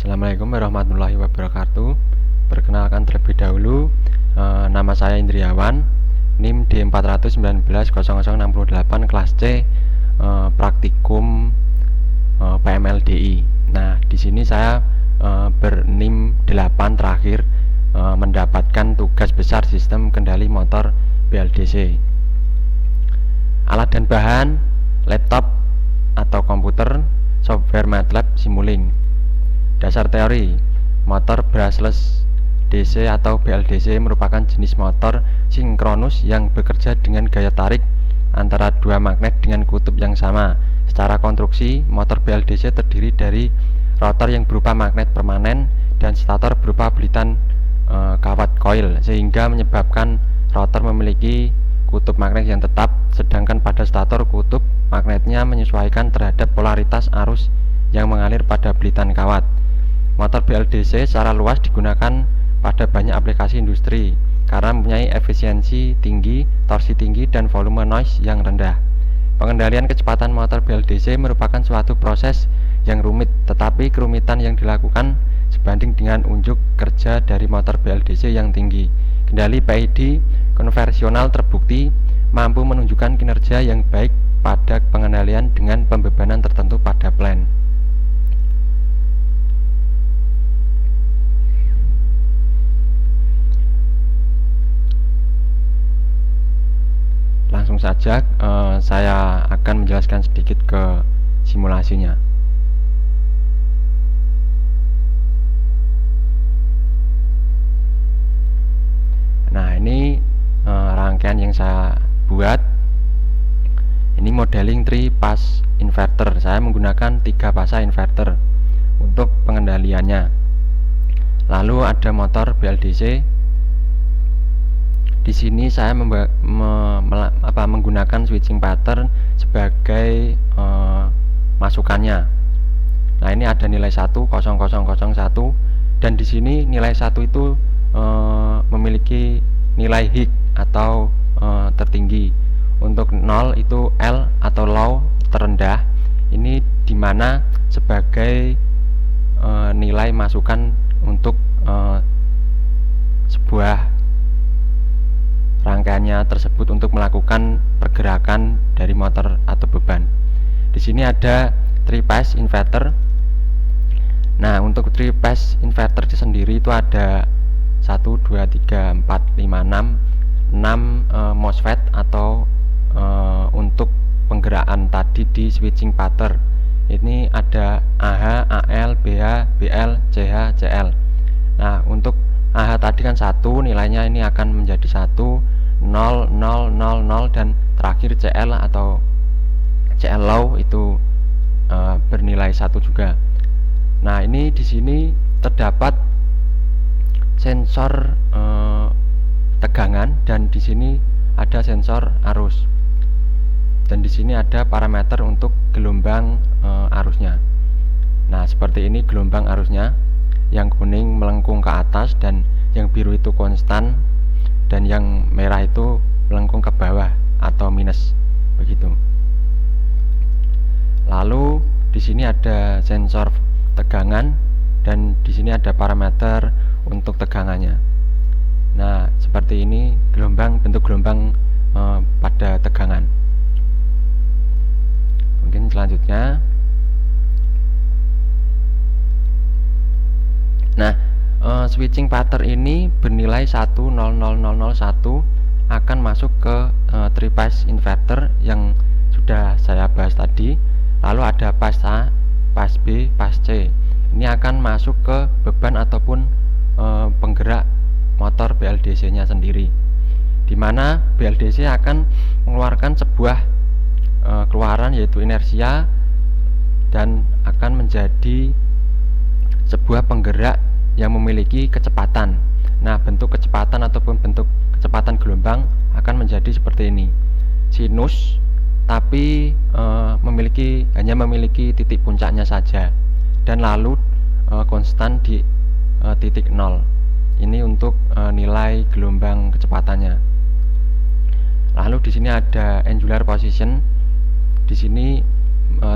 Assalamualaikum warahmatullahi wabarakatuh. Perkenalkan terlebih dahulu, nama saya Indriawan, NIM D4190068 kelas C, praktikum PMLDI. Nah, di sini saya berNIM 8 terakhir, mendapatkan tugas besar sistem kendali motor BLDC. Alat dan bahan: laptop atau komputer, software MATLAB Simulink. Dasar teori: motor brushless DC atau BLDC merupakan jenis motor sinkronus yang bekerja dengan gaya tarik antara dua magnet dengan kutub yang sama. Secara konstruksi, motor BLDC terdiri dari rotor yang berupa magnet permanen dan stator berupa belitan kawat coil, sehingga menyebabkan rotor memiliki kutub magnet yang tetap, sedangkan pada stator kutub magnetnya menyesuaikan terhadap polaritas arus yang mengalir pada belitan kawat. Motor BLDC secara luas digunakan pada banyak aplikasi industri karena mempunyai efisiensi tinggi, torsi tinggi, dan volume noise yang rendah. Pengendalian kecepatan motor BLDC merupakan suatu proses yang rumit, tetapi kerumitan yang dilakukan sebanding dengan unjuk kerja dari motor BLDC yang tinggi. Kendali PID konvensional terbukti mampu menunjukkan kinerja yang baik pada pengendalian dengan pembebanan tertentu pada plan. Langsung saja saya akan menjelaskan sedikit ke simulasinya. Nah, ini rangkaian yang saya buat. Ini modeling 3-phase inverter. Saya menggunakan 3 fase inverter untuk pengendaliannya. Lalu ada motor BLDC. Di sini saya menggunakan switching pattern sebagai masukannya. Nah, ini ada nilai 1,0001, dan di sini nilai 1 itu memiliki nilai high atau tertinggi. Untuk 0 itu L atau low, terendah. Ini dimana sebagai nilai masukan untuk sebuah rangkaiannya tersebut untuk melakukan pergerakan dari motor atau beban. Di sini ada 3-phase inverter. Nah, untuk 3-phase inverter sendiri itu ada 1, 2, 3, 4, 5, 6 MOSFET atau untuk penggerakkan tadi di switching pattern. Ini ada AH, AL, BH, BL, CH, CL. Nah, untuk AH tadi kan 1, nilainya ini akan menjadi 1, 0, 0, 0, 0, dan terakhir CL atau CL low itu bernilai 1 juga. Nah, ini di sini terdapat sensor tegangan, dan di sini ada sensor arus, dan di sini ada parameter untuk gelombang arusnya. Nah, seperti ini gelombang arusnya. Yang kuning melengkung ke atas, dan yang biru itu konstan, dan yang merah itu melengkung ke bawah atau minus, begitu. Lalu di sini ada sensor tegangan, dan di sini ada parameter untuk tegangannya. Nah, seperti ini bentuk gelombang pada tegangan. Mungkin selanjutnya. Nah, switching pattern ini bernilai 1,00001 akan masuk ke 3-phase inverter yang sudah saya bahas tadi. Lalu ada phase A, phase B, phase C. Ini akan masuk ke beban ataupun penggerak motor BLDC nya sendiri, dimana BLDC akan mengeluarkan sebuah keluaran, yaitu inersia, dan akan menjadi sebuah penggerak yang memiliki kecepatan. Nah, bentuk kecepatan ataupun bentuk kecepatan gelombang akan menjadi seperti ini, sinus, tapi hanya memiliki titik puncaknya saja, dan lalu konstan di titik 0. Ini untuk nilai gelombang kecepatannya. Lalu di sini ada angular position. Di sini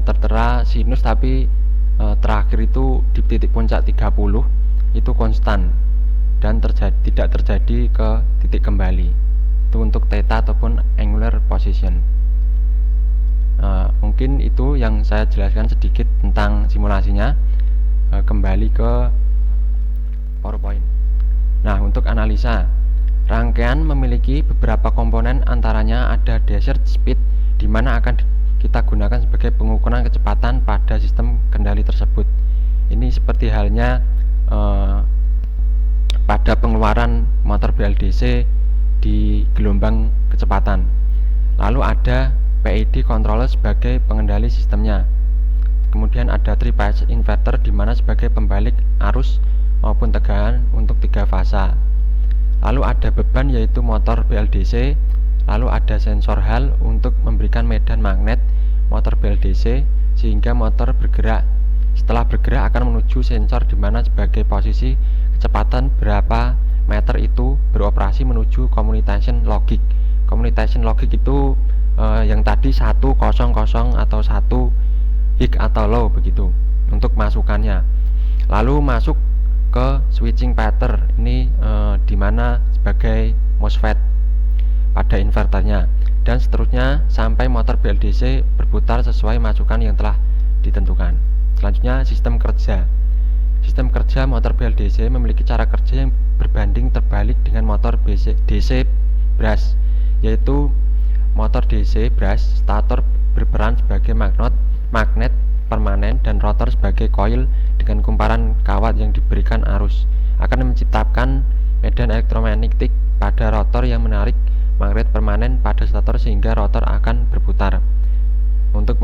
tertera sinus, tapi terakhir itu di titik puncak 30 itu konstan dan tidak terjadi ke titik kembali. Itu untuk theta ataupun angular position. Mungkin itu yang saya jelaskan sedikit tentang simulasinya. Kembali ke PowerPoint. Nah, untuk analisa, rangkaian memiliki beberapa komponen, antaranya ada desert speed, di mana akan kita gunakan sebagai pengukuran kecepatan pada sistem kendali tersebut. Ini seperti halnya pada pengeluaran motor BLDC di gelombang kecepatan. Lalu ada PID controller sebagai pengendali sistemnya. Kemudian ada 3-phase inverter di mana sebagai pembalik arus maupun tegangan untuk 3 fasa. Lalu ada beban yaitu motor BLDC. Lalu ada sensor Hall untuk memberikan medan magnet motor BLDC sehingga motor bergerak. Setelah bergerak akan menuju sensor di mana sebagai posisi kecepatan berapa meter itu beroperasi menuju commutation logic. Commutation logic itu yang tadi 100 atau 1 high atau low begitu untuk masukannya. Lalu masuk ke switching pattern ini dimana sebagai MOSFET pada inverternya, dan seterusnya sampai motor BLDC berputar sesuai masukan yang telah ditentukan. Selanjutnya sistem kerja. Sistem kerja motor BLDC memiliki cara kerja yang berbanding terbalik dengan motor DC brush, yaitu motor DC brush stator berperan sebagai magnet permanen dan rotor sebagai koil dengan kumparan kawat yang diberikan arus akan menciptakan medan elektromagnetik pada rotor yang menarik magnet permanen pada stator sehingga rotor akan berputar. Untuk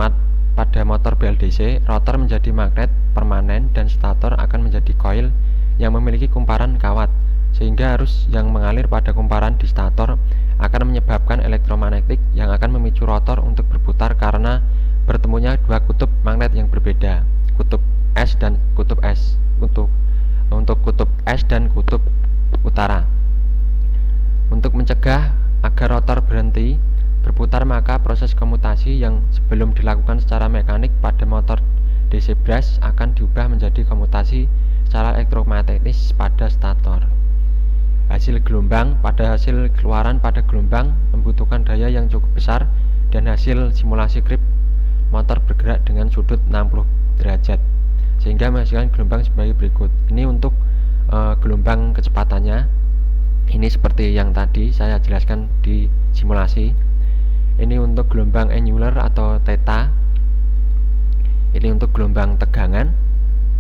pada motor BLDC, rotor menjadi magnet permanen dan stator akan menjadi koil yang memiliki kumparan kawat sehingga arus yang mengalir pada kumparan di stator akan menyebabkan elektromagnetik yang akan memicu rotor untuk berputar karena bertemunya dua kutub magnet yang berbeda, kutub S dan kutub S, untuk kutub S dan kutub utara. Untuk mencegah agar rotor berhenti berputar, maka proses komutasi yang sebelum dilakukan secara mekanik pada motor DC brush akan diubah menjadi komutasi secara elektromagnetis pada stator. Hasil gelombang pada hasil keluaran pada gelombang membutuhkan daya yang cukup besar dan hasil simulasi grip motor bergerak dengan sudut 60 derajat sehingga menghasilkan gelombang sebagai berikut. Ini untuk gelombang kecepatannya. Ini seperti yang tadi saya jelaskan di simulasi. Ini untuk gelombang angular atau theta. Ini untuk gelombang tegangan,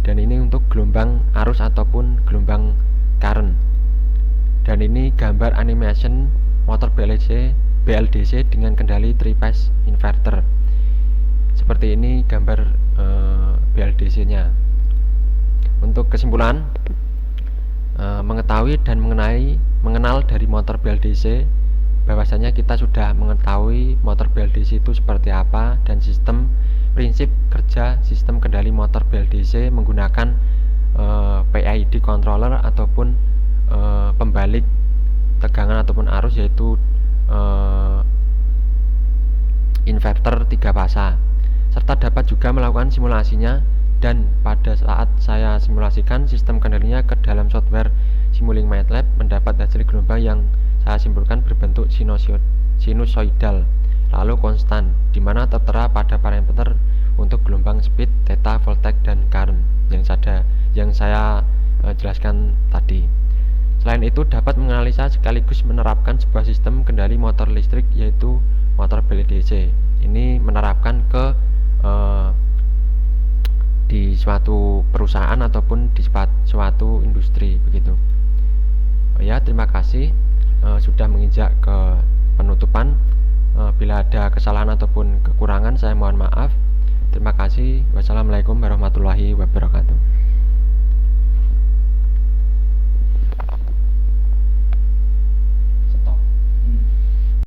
dan ini untuk gelombang arus ataupun gelombang current. Dan ini gambar animation motor BLDC dengan kendali 3-phase inverter. Seperti ini gambar BLDC nya. Untuk kesimpulan, mengetahui dan mengenal dari motor BLDC, bahwasanya kita sudah mengetahui motor BLDC itu seperti apa dan sistem prinsip kerja sistem kendali motor BLDC menggunakan PID controller ataupun pembalik tegangan ataupun arus, yaitu inverter 3 fasa, serta dapat juga melakukan simulasinya. Dan pada saat saya simulasikan sistem kendalinya ke dalam software Simulink MATLAB, mendapat hasil gelombang yang saya simpulkan berbentuk sinusoidal lalu konstan, di mana tertera pada parameter untuk gelombang speed, theta, voltage, dan current yang saya jelaskan tadi. Selain itu dapat menganalisa sekaligus menerapkan sebuah sistem kendali motor listrik, yaitu motor BLDC. Ini menerapkan ke di suatu perusahaan ataupun di suatu industri begitu. Ya, terima kasih sudah menginjak ke penutupan. Bila ada kesalahan ataupun kekurangan saya mohon maaf. Terima kasih. Wassalamualaikum warahmatullahi wabarakatuh.